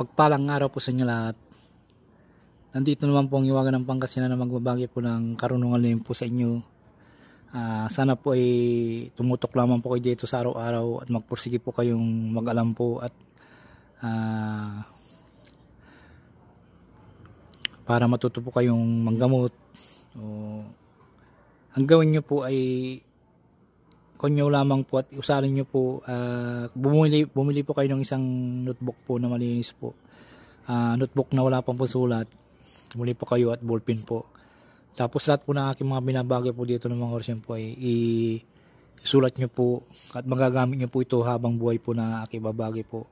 Pagpalang araw po sa inyo lahat. Nandito naman po ang Iwagan ng Pangasinan na magbabagi po ng karunungan din po sa inyo. Sana po ay tumutok lamang po kayo dito sa araw-araw at magpursige po kayong mag-alam po at para matuto po kayong manggamot. Ang gawin nyo po ay konyo lamang po at usalin nyo po, bumili po kayo ng isang notebook po na malinis po, notebook na wala pang sulat, bumili po kayo at ballpen po. Tapos lahat po ng aking mga binabagay po dito ng mga orasyon po ay isulat nyo po at magagamit nyo po ito habang buhay po na aking babagay po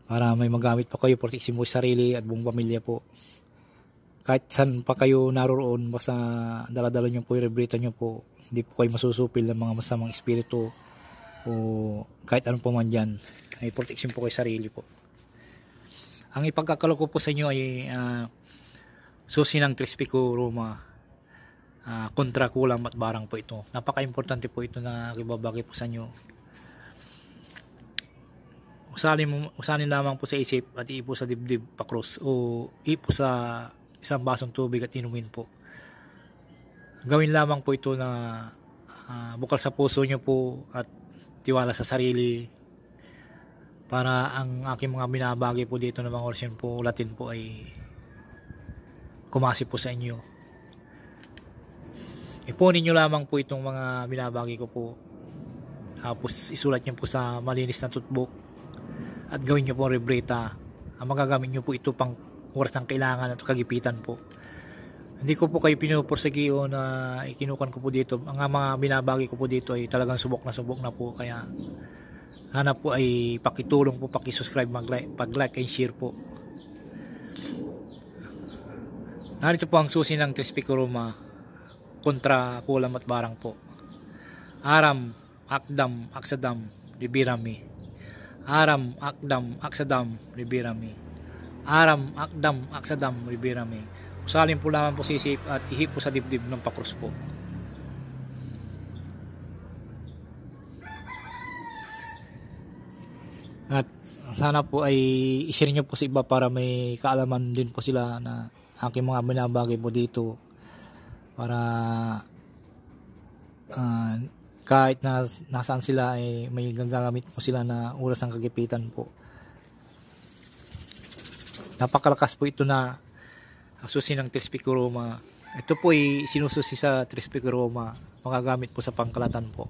para may magamit pa kayo, protection po sa sarili at buong pamilya po. Kahit saan pa kayo naroon, basta dala-dala nyo po, i-rebrita nyo po, hindi po kayo masusupil ng mga masamang espiritu o kahit anong po man dyan. Ay protection po kayo sa sarili po. Ang ipagkakalo ko po sa inyo ay susi ng Trispico Roma, kontra kulang at barang po ito. Napaka-importante po ito na ibabagay po sa inyo. Usalin lamang po sa isip at iipo sa dibdib pakros o iipo sa isang basong tubig at inumin po. Gawin lamang po ito na bukal sa puso nyo po at tiwala sa sarili para ang aking mga binabagay po dito ng mga orasyon po Latin po ay kumasi po sa inyo. Ipunin nyo lamang po itong mga binabagay ko po, tapos isulat nyo po sa malinis na notebook at gawin nyo po rebrita. Ang magagamit nyo po ito pang oras ng kailangan at kagipitan po. Hindi ko po kayo pinupursigi o na ikinukan ko po dito. Ang mga binabagay ko po dito ay talagang subok na po. Kaya sana po ay pakitulong po, pakisubscribe, pag-like and share po. Narito po ang susi ng Trispico Roma, kontra kulam at barang po. Aram, akdam, aksadam, libirami. Aram, akdam, aksadam, libirami. Aram, akdam, aksadam, libirami. Usalin po lamang po sa isip at ihip po sa dibdib ng pakros po. At sana po ay i-share nyo po sa iba para may kaalaman din po sila na aking mga binabagay po dito. Para kahit na nasaan sila ay may gagamit po sila na oras ng kagipitan po. Napakalakas po ito na susi ng Trispico Roma. Ito po ay sinususi sa Trispico Roma, magagamit po sa pangkalatan po.